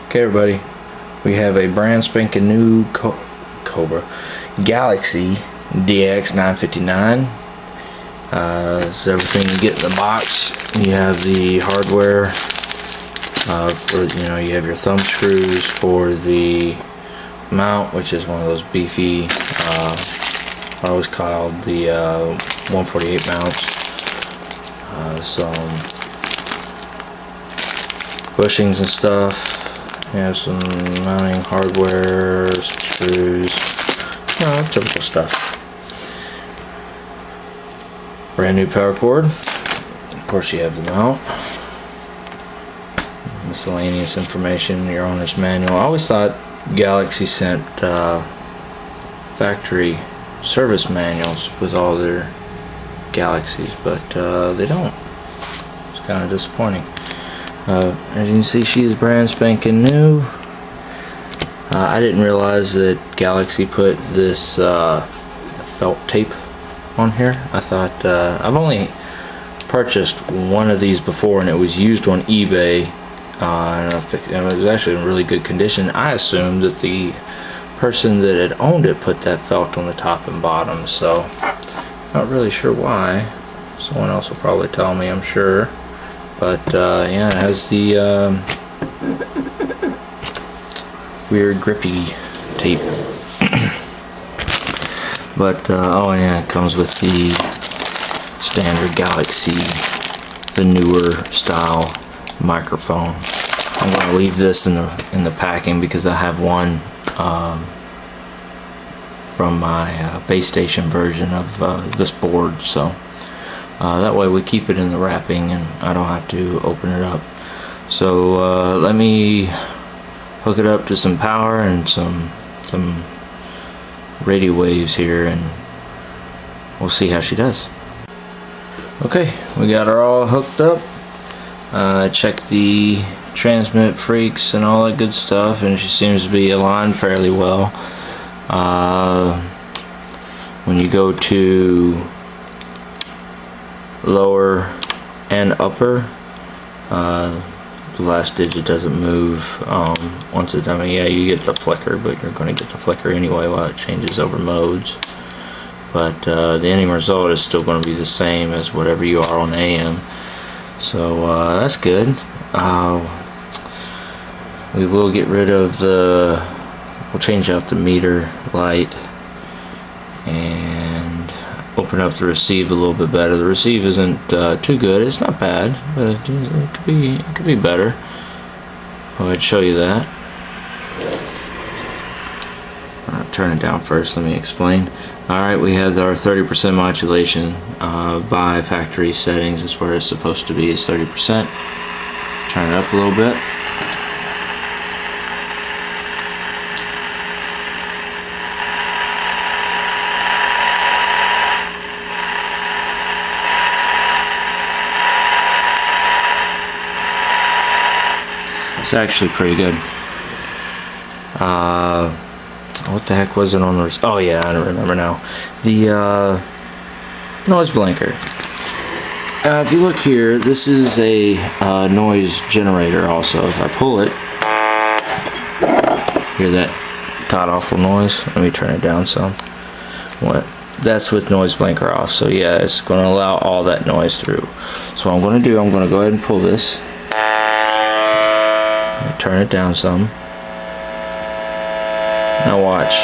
Okay everybody, we have a brand spanking new Galaxy DX959. This is everything you get in the box. You have the hardware, you have your thumb screws for the mount, which is one of those beefy, what I always called the 148 mounts. Some bushings and stuff. You have some mounting hardware, screws, typical stuff. Brand new power cord. Of course you have the mount. Miscellaneous information, your owner's manual. I always thought Galaxy sent factory service manuals with all their Galaxies, but they don't. It's kind of disappointing. As you can see, she is brand spanking new. I didn't realize that Galaxy put this felt tape on here. I thought I've only purchased one of these before, and it was used on eBay. And it was actually in really good condition. I assumed that the person that had owned it put that felt on the top and bottom, so not really sure why. Someone else will probably tell me, I'm sure. But yeah, it has the weird grippy tape. But oh yeah, it comes with the standard Galaxy, the newer style microphone. I'm going to leave this in the packing because I have one from my base station version of this board, so that way we keep it in the wrapping and I don't have to open it up. So let me hook it up to some power and some radio waves here, and we'll see how she does. Okay, we got her all hooked up. Checked the transmit freaks and all that good stuff, and she seems to be aligned fairly well. When you go to lower and upper, the last digit doesn't move once it's done. Yeah, you get the flicker, but you're going to get the flicker anyway while it changes over modes. But the ending result is still going to be the same as whatever you are on AM. So that's good. We will get rid of we'll change out the meter light and open up the receive a little bit better. The receive isn't too good. It's not bad, but it could be better. I'll show you that. I'll turn it down first. Let me explain. Alright, we have our 30% modulation by factory settings. That's where it's supposed to be, is 30%. Turn it up a little bit. It's actually pretty good. What the heck was it on the... Oh yeah, I don't remember now. The noise blanker. If you look here, this is a noise generator also. If I pull it, hear that god-awful noise? Let me turn it down some. What? That's with noise blanker off. So yeah, it's going to allow all that noise through. So what I'm going to do, I'm going to go ahead and pull this. Turn it down some. Now watch.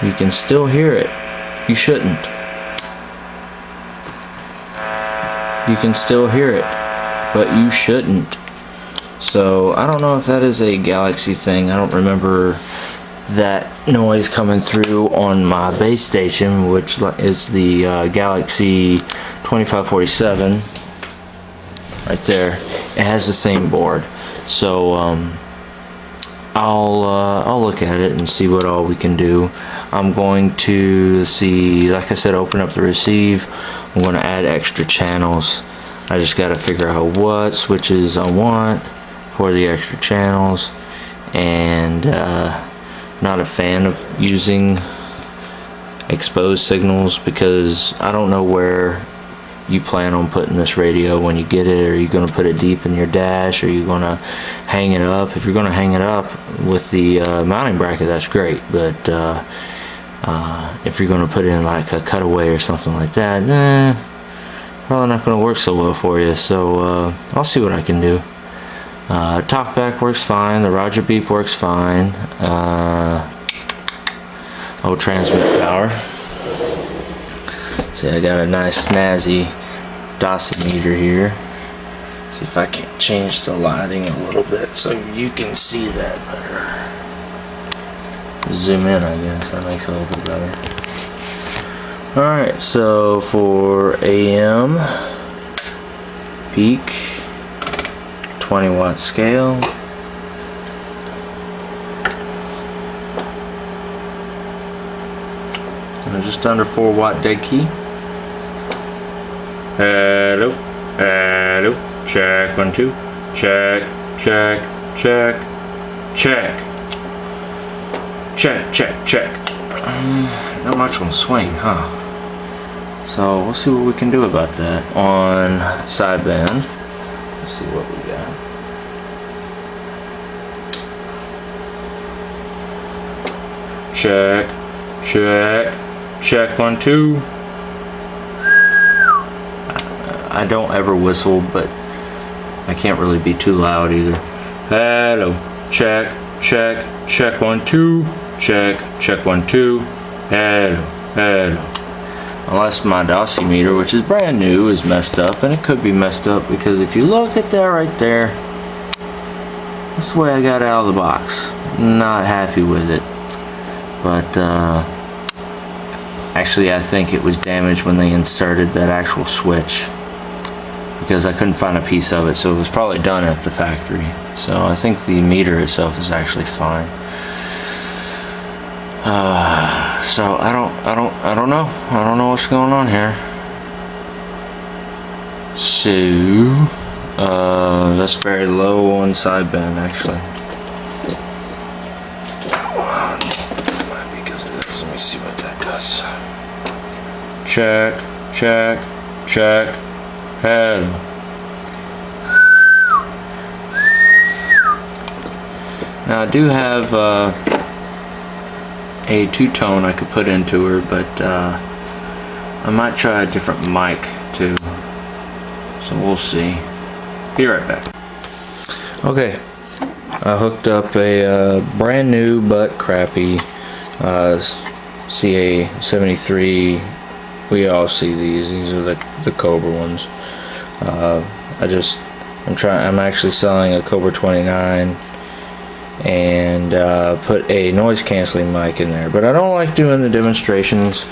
You can still hear it. You shouldn't. You can still hear it, but you shouldn't. So I don't know if that is a Galaxy thing. I don't remember that noise coming through on my base station, which is the Galaxy 2547 right there. It has the same board, so I'll look at it and see what all we can do. I'm going to see, like I said, open up the receive. I'm going to add extra channels. I just got to figure out what switches I want for the extra channels, and not a fan of using exposed signals because I don't know where you plan on putting this radio when you get it. Are you going to put it deep in your dash? Are you going to hang it up? If you're going to hang it up with the mounting bracket, that's great, but if you're going to put it in like a cutaway or something like that, probably not going to work so well for you. So I'll see what I can do. Talkback works fine, the Roger beep works fine. Transmit power. See, I got a nice snazzy dosimeter here. See if I can change the lighting a little bit so you can see that better. Zoom in, I guess, that makes it a little bit better. Alright, so for AM, peak, 20-watt scale. And just under 4-watt dead key. Hello, hello, check, 1, 2, check, check, check, check, check, check, check. Not much on swing, huh? So we'll see what we can do about that. On sideband, let's see what we got. Check, check, check, 1, 2. I don't ever whistle, but I can't really be too loud either. Hello, check, check, check, 1, 2, check, check, 1, 2, hello, hello. Unless my dosimeter, which is brand new, is messed up, and it could be messed up because if you look at that right there, that's the way I got it out of the box. Not happy with it, but actually I think it was damaged when they inserted that actual switch, because I couldn't find a piece of it, so it was probably done at the factory. So I think the meter itself is actually fine. So I don't know what's going on here. So that's very low on sideband actually. Because it is. Let me see what that does. Check, check, check. Head. Now I do have a two-tone I could put into her, but I might try a different mic too. So we'll see. Be right back. Okay, I hooked up a brand new but crappy CA73. We all see these. These are the Cobra ones. I'm actually selling a Cobra 29 and put a noise canceling mic in there, but I don't like doing the demonstrations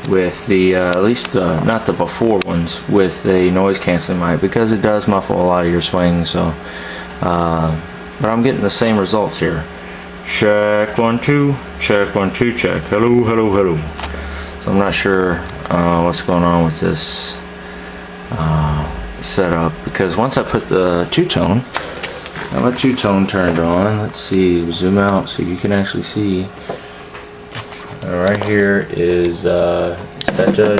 with the at least not the before ones with a noise canceling mic, because it does muffle a lot of your swing. So but I'm getting the same results here. Check, 1, 2, check, 1, 2, check, hello, hello, hello. So I'm not sure what's going on with this setup, because once I put the two-tone, I have a two-tone turned on. Let's see, zoom out so you can actually see. Right here is that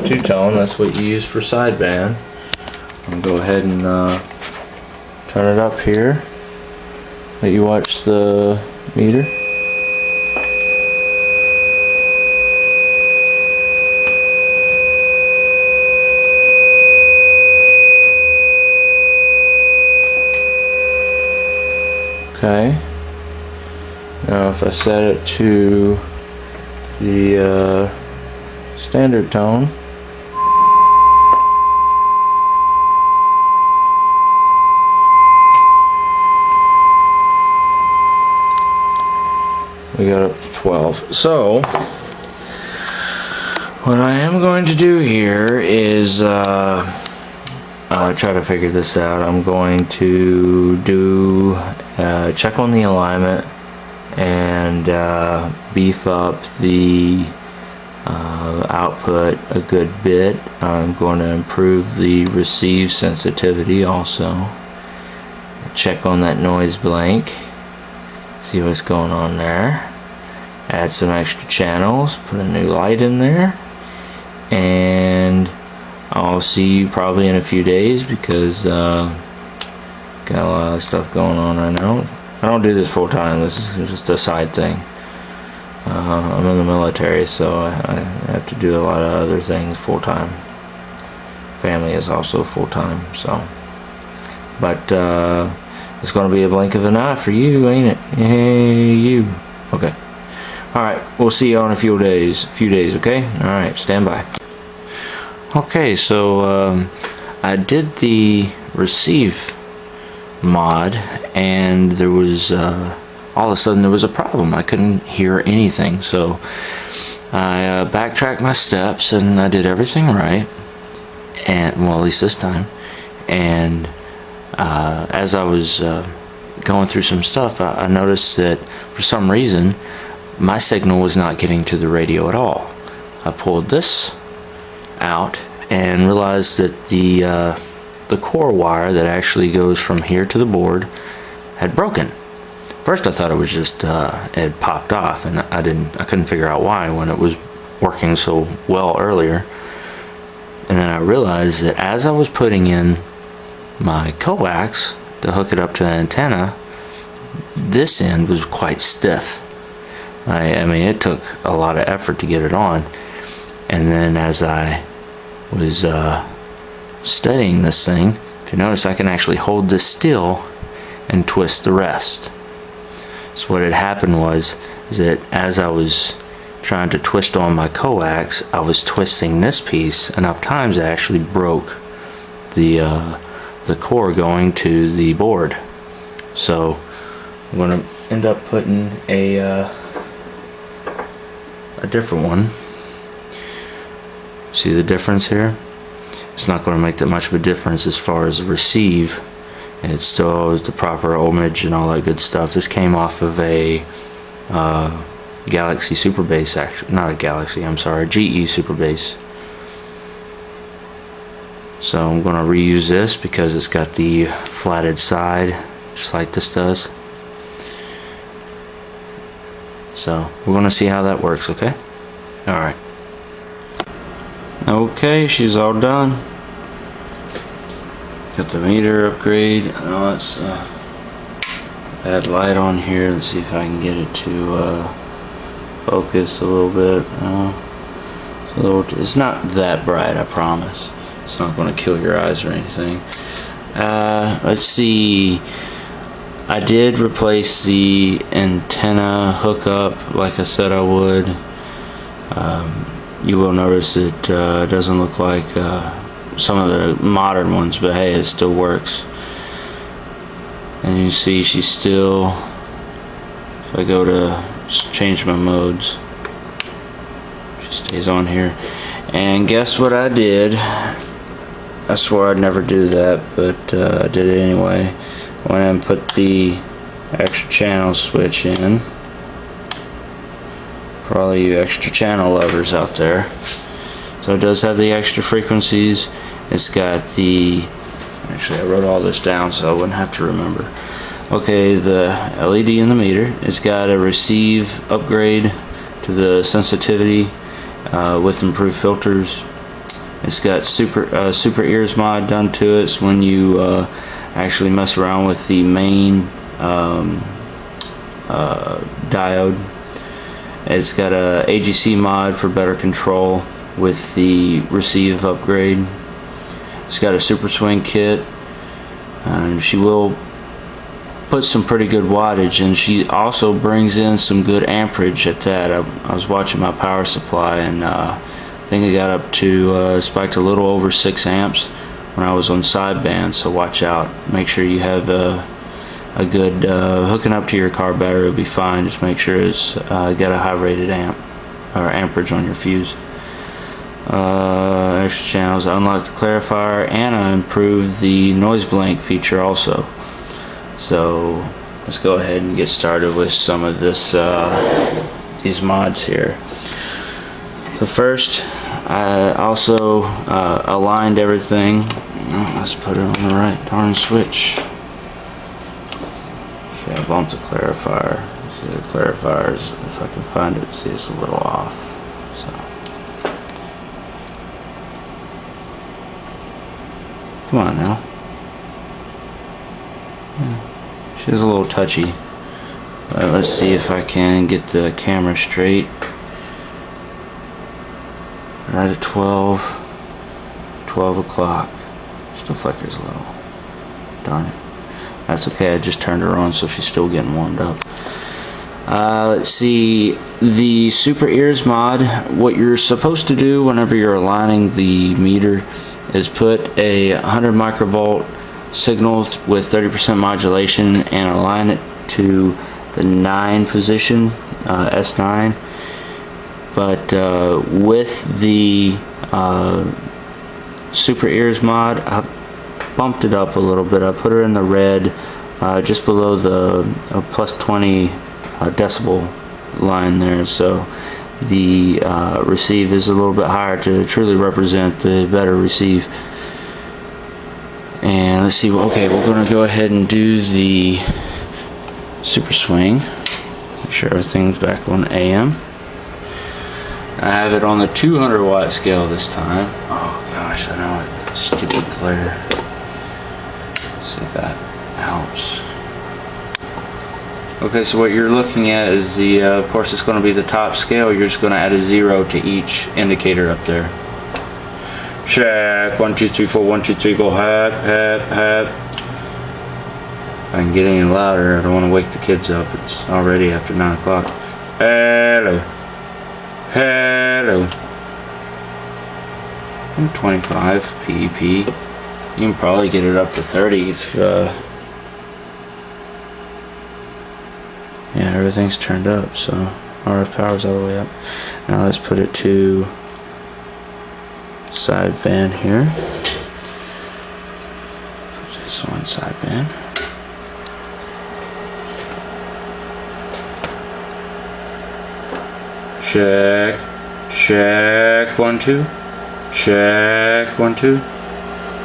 two-tone. That's what you use for sideband. I'll go ahead and turn it up here. Let you watch the meter. Okay, now if I set it to the standard tone, we got up to 12. So what I am going to do here is try to figure this out. I'm going to do check on the alignment and beef up the output a good bit. I'm going to improve the receive sensitivity also. Check on that noise blank, see what's going on there. Add some extra channels, put a new light in there, and I'll see you probably in a few days because got a lot of stuff going on right now. I don't do this full time. This is just a side thing. I'm in the military, so I have to do a lot of other things full time. Family is also full time, so. But it's going to be a blink of an eye for you, ain't it? Hey, you. Okay. All right. We'll see you in a few days. Okay. All right. Stand by. Okay. So I did the receive mod, and there was all of a sudden there was a problem. I couldn't hear anything, so I backtracked my steps and I did everything right, and well, at least this time. And as I was going through some stuff, I noticed that for some reason my signal was not getting to the radio at all. I pulled this out and realized that the core wire that actually goes from here to the board had broken. First I thought it was just it had popped off, and I couldn't figure out why when it was working so well earlier. And then I realized that as I was putting in my coax to hook it up to the antenna, this end was quite stiff. I mean, it took a lot of effort to get it on. And then as I was studying this thing, if you notice, I can actually hold this still and twist the rest. So what had happened was that as I was trying to twist on my coax, I was twisting this piece enough times I actually broke the core going to the board. So I'm going to end up putting a different one. See the difference here? It's not going to make that much of a difference as far as the receive. It still has the proper ohmage and all that good stuff. This came off of a Galaxy Super Bass, actually, not a Galaxy, I'm sorry, GE Super Bass. So I'm going to reuse this because it's got the flatted side, just like this does. So we're going to see how that works, okay? Alright. Okay, she's all done. Got the meter upgrade. Oh, it's add light on here. Let's see if I can get it to focus a little bit. It's not that bright, I promise. It's not going to kill your eyes or anything. Let's see. I did replace the antenna hookup like I said I would. You will notice it doesn't look like some of the modern ones, but hey, it still works. And you see she's still, if I go to change my modes, she stays on here. And guess what I did? I swore I'd never do that, but I did it anyway. Went and put the extra channel switch in for all you extra channel lovers out there. So it does have the extra frequencies. It's got the, actually I wrote all this down so I wouldn't have to remember. Okay, the LED in the meter. It's got a receive upgrade to the sensitivity with improved filters. It's got super ears mod done to it. So when you actually mess around with the main diode, it's got a AGC mod for better control with the receive upgrade. It's got a super swing kit, and she will put some pretty good wattage, and she also brings in some good amperage at that. I was watching my power supply, and I think it got up to spiked a little over 6 amps when I was on sideband, so watch out. Make sure you have a good hooking up to your car battery will be fine. Just make sure it's got a high rated amp or amperage on your fuse. Extra channels. I unlocked the clarifier, and I improved the noise blank feature also. So let's go ahead and get started with some of this these mods here. So first, I also aligned everything. Let's put it on the right darn switch. Okay, I bumped the clarifier. See the clarifiers, if I can find it, see it's a little off. So Come on now. She's a little touchy. But let's see if I can get the camera straight. Right at 12 o'clock. Still flickers a little. Darn it. That's okay, I just turned her on, so she's still getting warmed up. Let's see, the Super Ears mod, what you're supposed to do whenever you're aligning the meter is put a 100 microvolt signal with 30% modulation and align it to the 9 position, S9. But with the Super Ears mod, I bumped it up a little bit. I put her in the red, just below the plus 20 decibel line there, so the receive is a little bit higher to truly represent the better receive. And let's see, okay, we're going to go ahead and do the super swing. Make sure everything's back on AM. I have it on the 200 watt scale this time. Oh gosh, I know it. Stupid glare. See if that helps. Okay, so what you're looking at is the, of course it's going to be the top scale. You're just going to add a 0 to each indicator up there. Check, 1, 2, 3, 4, 1, 2, 3, go hap, hap, hap. If I can get any louder, I don't want to wake the kids up. It's already after 9 o'clock. Hello. Hello. 25 PEP. You can probably get it up to 30 if, yeah, everything's turned up, so RF power's all the way up. Now let's put it to sideband here. Put this on sideband. Check, check, 1, 2. Check, 1, 2.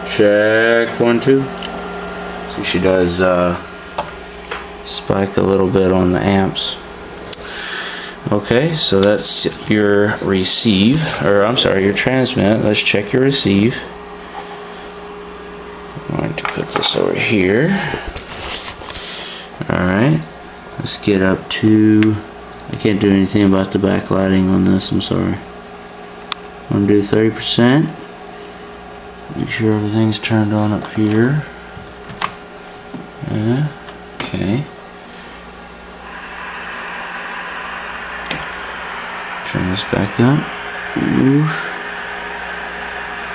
Check, 1, 2. See, she does spike a little bit on the amps. Okay, so that's your receive, or I'm sorry, your transmit. Let's check your receive. I'm going to put this over here. Alright, let's get up to, I can't do anything about the backlighting on this, I'm sorry. I'm going to do 30%. Make sure everything's turned on up here. Yeah, okay. Turn this back up. Move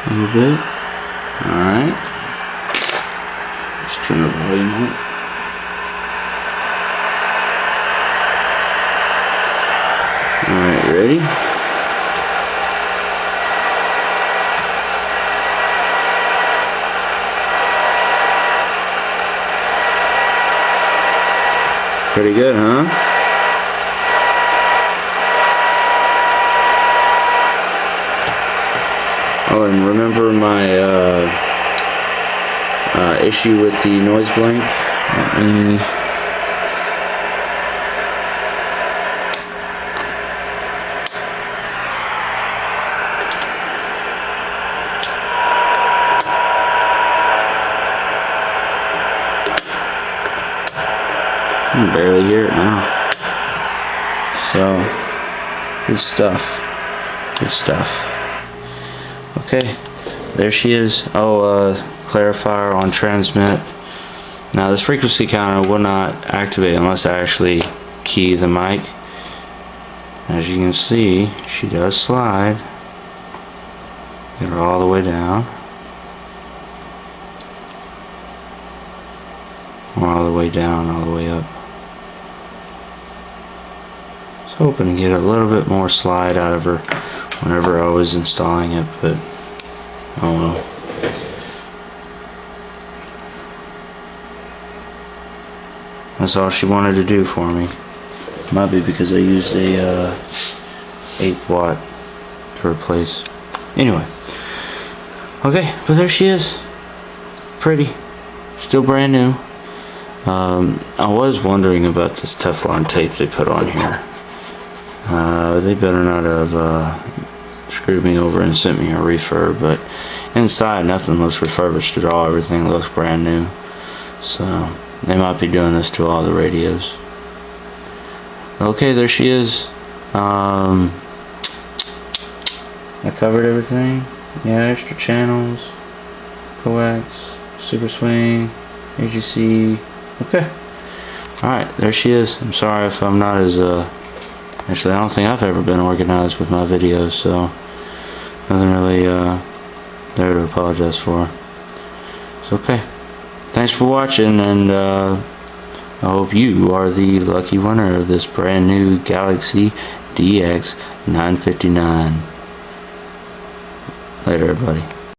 a little bit. Alright. Let's turn the volume up. Alright, ready? Pretty good, huh? Oh, and remember my issue with the noise blank? Let me... I can barely hear it now. So, good stuff. Good stuff. Okay, there she is. Oh, clarifier on transmit. Now this frequency counter will not activate unless I actually key the mic. As you can see, she does slide. Get her all the way down. Or all the way down, all the way up. I was hoping to get a little bit more slide out of her whenever I was installing it, but oh well. That's all she wanted to do for me. Might be because I used a 8 watt to replace. Anyway. Okay, but there she is. Pretty. Still brand new. I was wondering about this Teflon tape they put on here. They better not have screwed me over and sent me a refurb, but Inside, nothing looks refurbished at all. Everything looks brand new. So they might be doing this to all the radios. Okay, there she is. I covered everything. Yeah, extra channels, coax, super swing, AGC. Okay. Alright, there she is. I'm sorry if I'm not as actually, I don't think I've ever been organized with my videos, so nothing really there to apologize for. It's okay. Thanks for watching, and I hope you are the lucky winner of this brand new Galaxy DX959. Later, everybody.